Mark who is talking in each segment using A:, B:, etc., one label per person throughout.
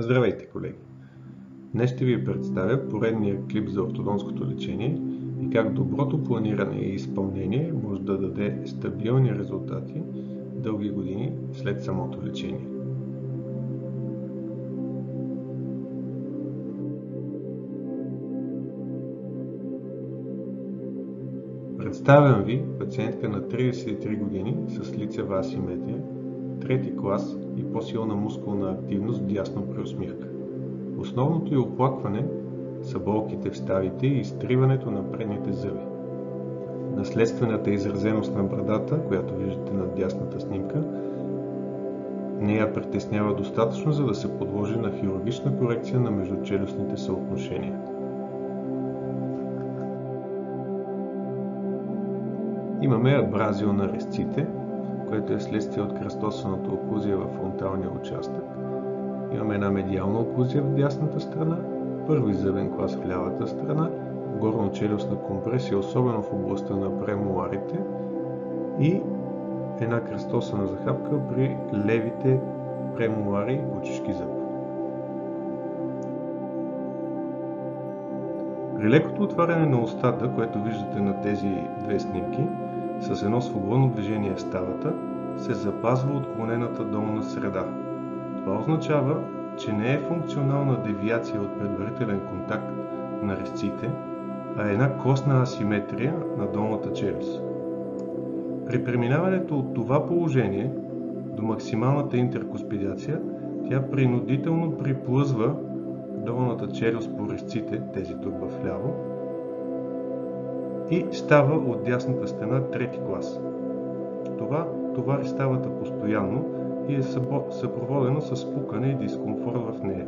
A: Здравейте, колеги! Днес ще ви представя поредния клип за ортодонтското лечение и как доброто планиране и изпълнение може да даде стабилни резултати дълги години след самото лечение. Представям ви пациентка на 33 години с лицева асиметрия, трети клас и по-силна мускулна активност в дясна преусмивка. Основното й оплакване са болките в ставите и изтриването на предните зъби. Наследствената изразеност на брадата, която виждате на дясната снимка, не я притеснява достатъчно, за да се подложи на хирургична корекция на междучелюстните съотношения. Имаме абразио на резците, което е следствие от кръстосаната оклузия във фронталния участък. Имаме една медиална оклузия в дясната страна, първи зъбен клас в лявата страна, горно-челюстна компресия, особено в областта на премоларите, и една кръстосана захапка при левите премолари и кучешки зъб. При лекото отваряне на устата, което виждате на тези две снимки, с едно свободно движение в ставата, се запазва отклонената долна среда. Това означава, че не е функционална девиация от предварителен контакт на резците, а една костна асиметрия на долната челюст. При преминаването от това положение до максималната интеркуспидация, тя принудително приплъзва долната челюст по резците, тези тук вляво, и става от дясната страна трети клас. Това товари ставата постоянно и е съпроводено с спукане и дискомфорт в нея.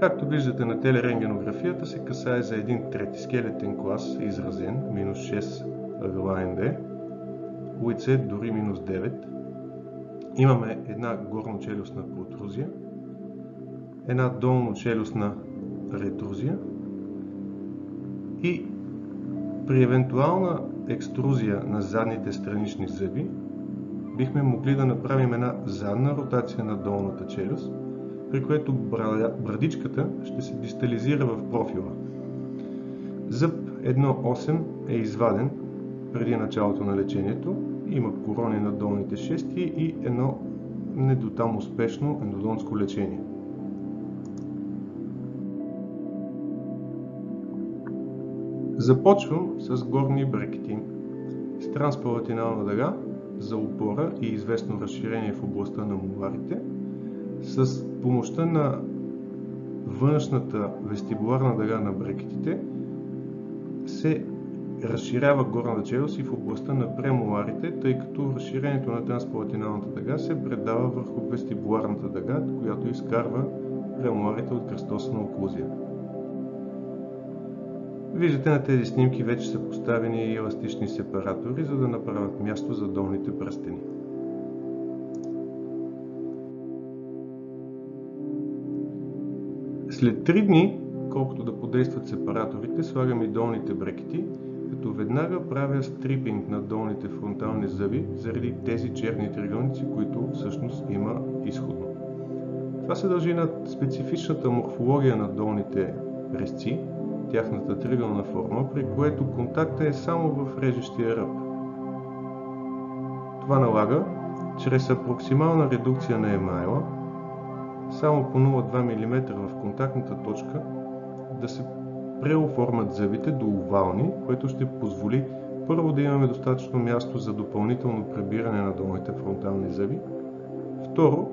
A: Както виждате на телерентгенографията, се касае за един трети скелетен клас, изразен, минус 6 ъгъла НД, лице дори минус 9. Имаме една горно-челюстна протрузия, една долно-челюстна ретрузия и при евентуална екструзия на задните странични зъби бихме могли да направим една задна ротация на долната челюст, при което брадичката ще се дистализира в профила. Зъб 1.8 е изваден преди началото на лечението, има корони на долните шести и едно не до там успешно ендодонтско лечение. Започвам с горни брекети с транспалатинална дъга за опора и известно разширение в областта на моларите. С помощта на външната вестибуларна дъга на брекетите се разширява горната челюст и в областта на премоларите, тъй като разширението на транспалатиналната дъга се предава върху вестибуларната дъга, която изкарва премоларите от кръстосана оклузия. Виждате на тези снимки вече са поставени и еластични сепаратори, за да направят място за долните пръстени. След 3 дни, колкото да подействат сепараторите, слагам и долните брекети, като веднага правя стрипинг на долните фронтални зъби заради тези черни триъгълници, които всъщност има изходно. Това се дължи на специфичната морфология на долните резци, тяхната триъгълна форма, при което контакта е само в режещия ръб. Това налага, чрез апроксимална редукция на емайла, само по 0,2 мм в контактната точка, да се преоформят зъбите до овални, което ще позволи първо да имаме достатъчно място за допълнително прибиране на долните фронтални зъби, второ,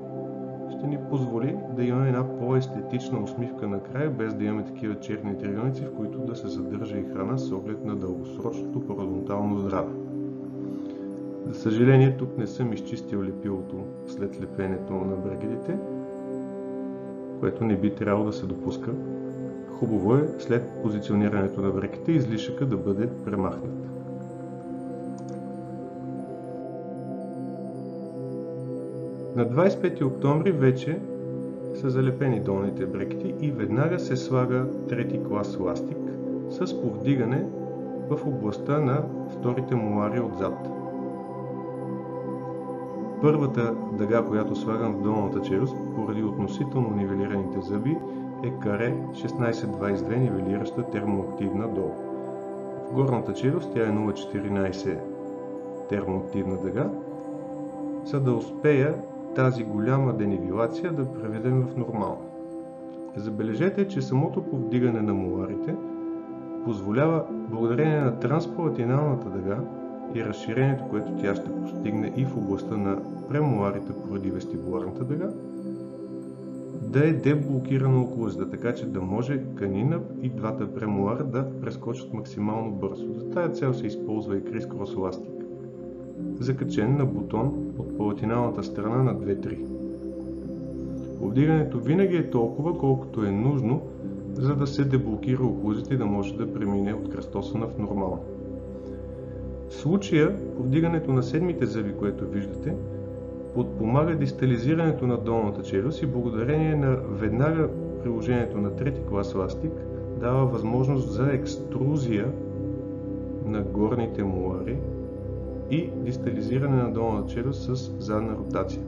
A: ще ни позволи да имаме една по-естетична усмивка накрая, без да имаме такива черни триъгълници, в които да се задържа и храна с оглед на дългосрочното пародонтално здраве. За съжаление, тук не съм изчистил лепилото след лепенето на брекетите, което не би трябвало да се допуска. Хубаво е след позиционирането на брекета излишъка да бъде премахнат. На 25 октомври вече са залепени долните брекети и веднага се слага трети клас ластик с повдигане в областта на вторите молари отзад. Първата дъга, която слагам в долната челюст, поради относително нивелираните зъби, е каре 1622 нивелираща термоактивна долу. В горната челюст тя е 0,14 термоактивна дъга, за да успея тази голяма денивелация да преведем в нормално. Забележете, че самото повдигане на моларите позволява, благодарение на транспалатиналната дъга и разширението, което тя ще постигне и в областта на премоларите поради вестибуларната дъга, да е деблокирана оклузията, така че да може канина и двата премолара да прескочат максимално бързо. За тази цел се използва и крис-крос еластик, закачен на бутон от палатиналната страна на 2-3. Повдигането винаги е толкова, колкото е нужно, за да се деблокира оклузията и да може да премине от кръстосана в нормално. В случая, повдигането на седмите зъби, което виждате, подпомага дистализирането на долната челюст и благодарение на веднага приложението на трети клас еластик дава възможност за екструзия на горните молари и дистализиране на долната челюст с задна ротация.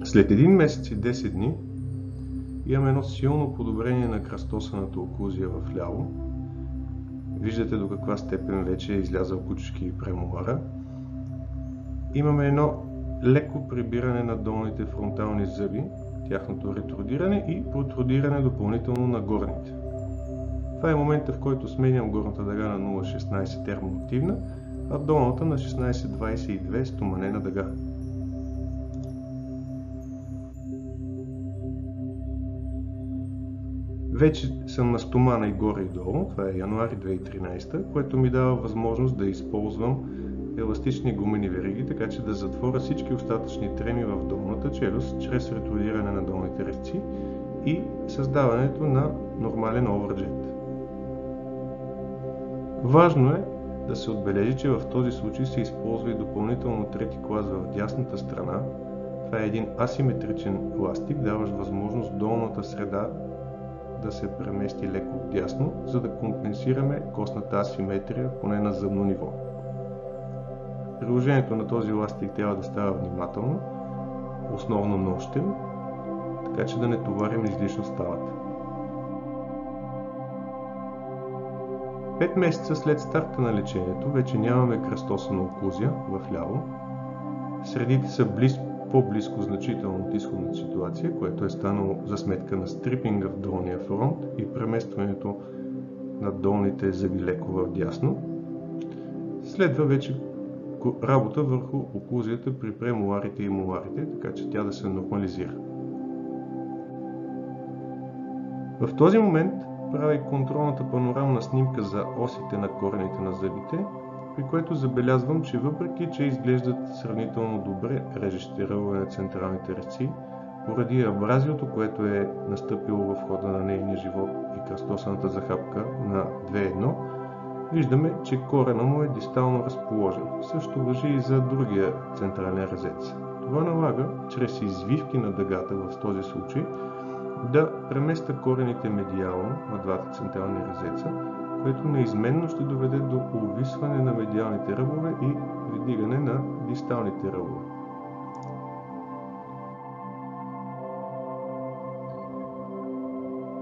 A: След 1 месец и 10 дни имаме едно силно подобрение на кръстосаната оклузия в ляво. Виждате до каква степен вече е излязъл кучешки и премолара. Имаме едно леко прибиране на долните фронтални зъби, тяхното ретрудиране и протрудиране допълнително на горните. Това е момента, в който сменям горната дъга на 0,16 термоактивна, а долната на 16,22 стоманена дъга. Вече съм на стомана и горе и долу, това е януари 2013, което ми дава възможност да използвам еластични гумени вериги, така че да затворя всички остатъчни треми в долната челюст, чрез ретрудиране на долните резци и създаването на нормален овърджет. Важно е да се отбележи, че в този случай се използва и допълнително трети клас в дясната страна. Това е един асиметричен еластик, даващ възможност долната среда да се премести леко вдясно, за да компенсираме костната асиметрия, поне на зъбно ниво. Приложението на този еластик трябва да става внимателно, основно нощем, така че да не товарим излишно ставата. 5 месеца след старта на лечението вече нямаме кръстосана оклузия в ляво. Средите са по-близко значително от изходната ситуация, което е станало за сметка на стрипинга в долния фронт и преместването на долните зъби леко вдясно. Следва вече работа върху оклузията при премоларите и моларите, така че тя да се нормализира. В този момент правя и контролната панорамна снимка за осите на корените на зъбите, при което забелязвам, че въпреки че изглеждат сравнително добре режещите ръбове на централните резци, поради абразиото, което е настъпило в хода на нейния живот и кръстосаната захапка на 2.1, виждаме, че корена му е дистално разположен. Също важи и за другия централен резец. Това налага, чрез извивки на дъгата в този случай, да преместя корените медиално на двата централни резеца, което неизменно ще доведе до увисване на медиалните ръбове и вдигане на дисталните ръбове.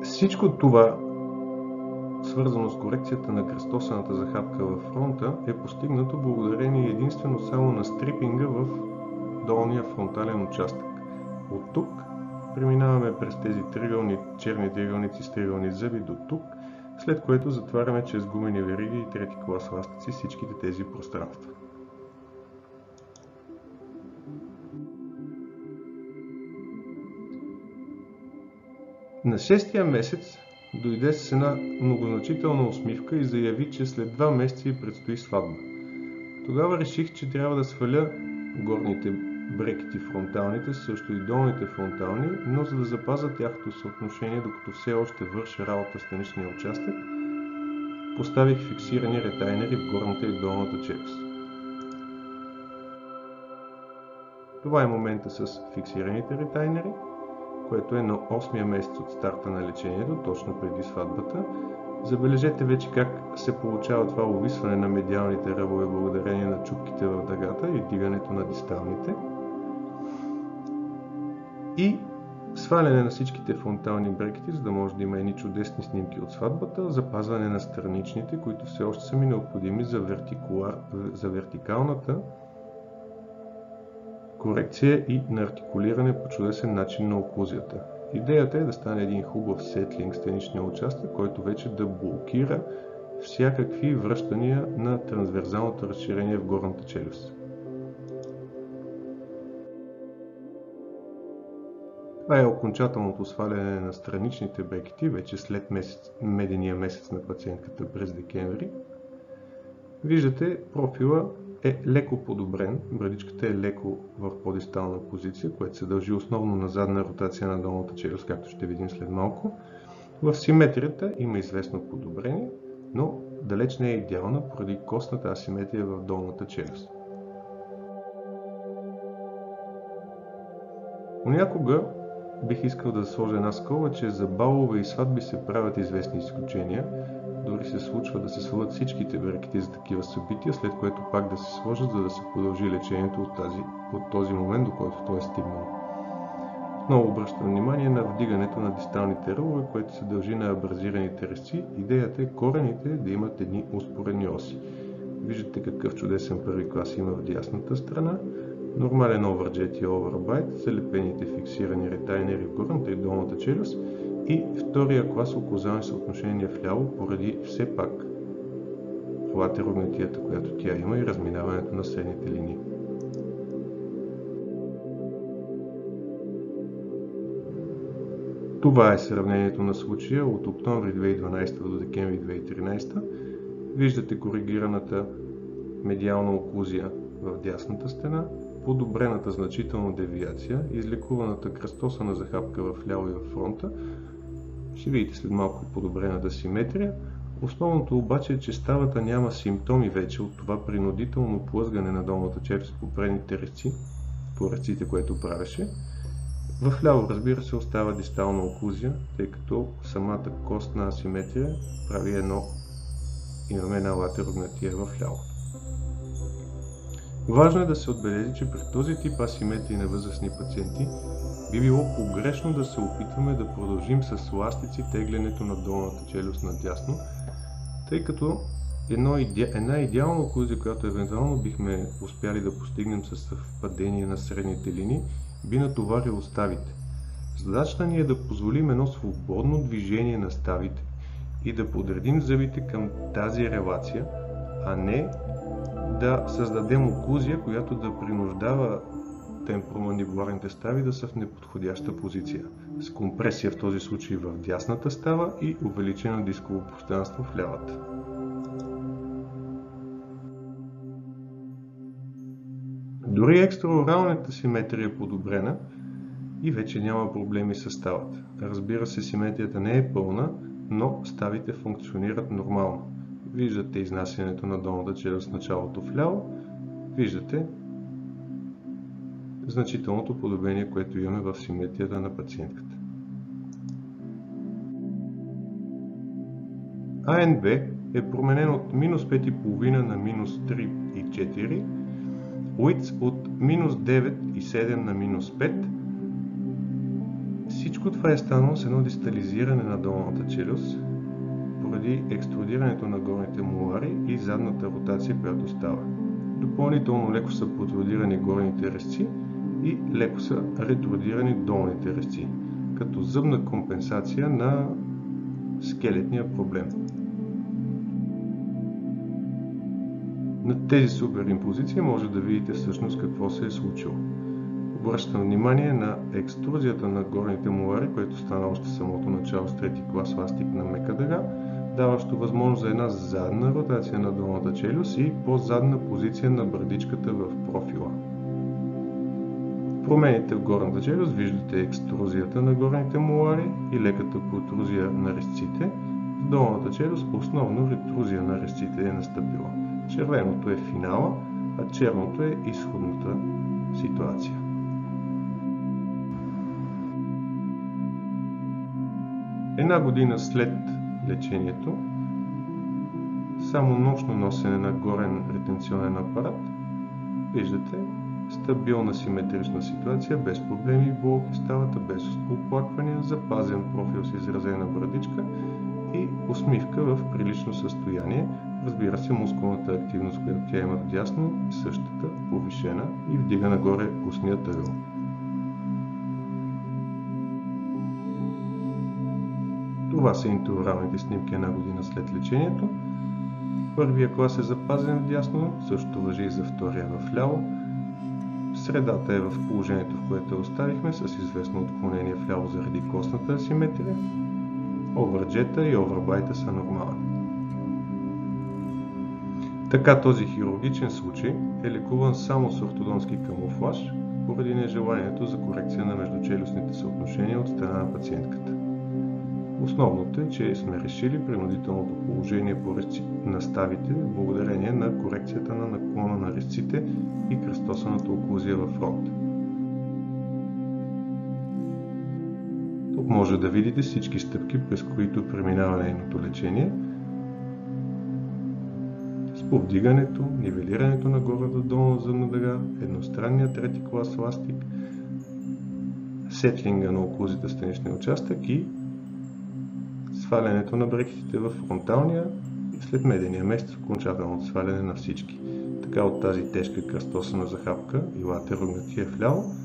A: Всичко това, свързано с корекцията на кръстосаната захапка във фронта, е постигнато благодарение единствено само на стрипинга в долния фронтален участък. От тук преминаваме през тези черни триъгълници с триъгълни зъби до тук, след което затваряме чрез гумени вериги и трети клас еластици всичките тези пространства. На 6-тия месец дойде с една многозначителна усмивка и заяви, че след 2 месеца ѝ предстои сватба. Тогава реших, че трябва да сваля горните брекети фронталните, също и долните фронтални, но за да запазя тяхното съотношение, докато все още върша работа с страничния участък, поставих фиксирани ретайнери в горната и долната челюст. Това е момента с фиксираните ретайнери, което е на 8-я месец от старта на лечението, точно преди сватбата, Забележете вече как се получава това увисване на медиалните ръбове благодарение на чупките в дъгата и дигането на дисталните. И сваляне на всичките фронтални брекети, за да може да има едни чудесни снимки от сватбата, запазване на страничните, които все още са ми необходими за вертикалната корекция и на артикулиране по чудесен начин на оклузията. Идеята е да стане един хубав сетлинг сценичния участък, който вече да блокира всякакви връщания на трансверзалното разширение в горната челюст. Това е окончателното сваляне на страничните брекети, вече след медения месец на пациентката през декември. Виждате, профила е леко подобрен, брадичката е леко в по-дистална позиция, което се дължи основно на задна ротация на долната челюст, както ще видим след малко. В симетрията има известно подобрение, но далеч не е идеална поради костната асиметрия в долната челюст. Понякога бих искал да сложа една скоба, че за балове и сватби се правят известни изключения. Дори се случва да се свалят всичките брекети за такива събития, след което пак да се сложат, за да се продължи лечението от този момент, до който той е стигнал. Отново обръщам внимание на вдигането на дисталните ръбове, което се дължи на абразираните резци. Идеята е корените да имат едни успоредни оси. Виждате какъв чудесен първи клас има в дясната страна. Нормален оверджет и овербайт, залепените фиксирани ретайнери в горната и долната челюст и втория клас оклузални съотношения вляво поради все пак латерогнатията, която тя има и разминаването на средните линии. Това е сравнението на случая от октомври 2012 до декември 2013. Виждате коригираната медиална оклузия в дясната стена, подобрената значително девиация, излекуваната кръстосана захапка в ляво и в фронта. Ще видите след малко подобрената симетрия. Основното обаче е, че ставата няма симптоми вече от това принудително плъзгане на долната челюст по предните резци, по резците, което правеше. В ляво, разбира се, остава дистална оклузия, тъй като самата костна асиметрия прави имаме една латерогнатия в ляво. Важно е да се отбележи, че при този тип асиметрии на възрастни пациенти би било погрешно да се опитваме да продължим с ластици теглянето на долната челюст надясно, тъй като една идеална оклузия, която евентуално бихме успяли да постигнем с съвпадение на средните линии, би натоварило ставите. Задачата ни е да позволим едно свободно движение на ставите и да подредим зъбите към тази релация, а не да създадем оклузия, която да принуждава темпоромандибуларните стави да са в неподходяща позиция, с компресия в този случай в дясната става и увеличено дисково пространство в лявата. Дори екстраоралната симетрия е подобрена и вече няма проблеми с ставата. Разбира се, симетрията не е пълна, но ставите функционират нормално. Виждате изнасянето на долната челюст в началото вляво, виждате значителното подобрение, което имаме в симетрията на пациентката. АНБ е променен от минус 5,5 на минус 3,4, Уиц от минус 9,7 на минус 5. Всичко това е станало с едно дистализиране на долната челюст, поради екструдирането на горните молари и задната ротация, която става. Допълнително леко са протрудирани горните резци и леко са ретрудирани долните резци, като зъбна компенсация на скелетния проблем. На тези суперимпозиции може да видите всъщност какво се е случило. Обръщам внимание на екструзията на горните молари, което стана още самото начало с трети клас ластик на мека дъга, даващо възможност за една задна ротация на долната челюст и по-задна позиция на брадичката в профила. Промените в горната челюст виждате екструзията на горните молари и леката протрузия на резците. В долната челюст основно ретрузия на резците е настъпила. Червеното е финала, а черното е изходната ситуация. Една година след лечението само нощно носене на горен ретенционен апарат. Виждате, стабилна симетрична ситуация, без проблеми в болки в ставата, без оплаквания, запазен профил с изразена брадичка и усмивка в прилично състояние. Разбира се, мускулната активност, която тя има вдясно, е същата, повишена и вдига нагоре устния ъгъл. Това са интравралните снимки една година след лечението. Първия клас е запазен вдясно, същото важи и за втория вляво. Средата е в положението, в което оставихме, с известно отклонение вляво заради костната асиметрия. Овърджета и овърбайта са нормални. Така този хирургичен случай е лекуван само с ортодонтски камуфлаж, поради нежеланието за корекция на междучелюстните съотношения от страна на пациентката. Основното е, че сме решили принудителното положение на ставите благодарение на корекцията на наклона на резците и кръстосаната оклузия във фронта. Тук може да видите всички стъпки, през които преминава нейното лечение. С повдигането, нивелирането на горната долна зъбна дъга, едностранния трети клас ластик, сетлинга на оклузите в страничния участък и свалянето на брекетите в фронталния и след медения месец окончателното сваляне на всички. Така от тази тежка кръстосана захапка и латерогнатия вляво,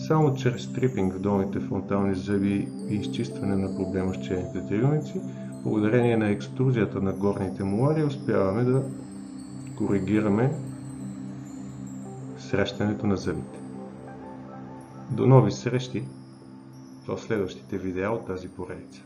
A: само чрез стрипинг в долните фронтални зъби и изчистване на проблема с черните триъгълници, благодарение на екструзията на горните молари, успяваме да коригираме срещането на зъбите. До нови срещи в следващите видеа от тази поредица.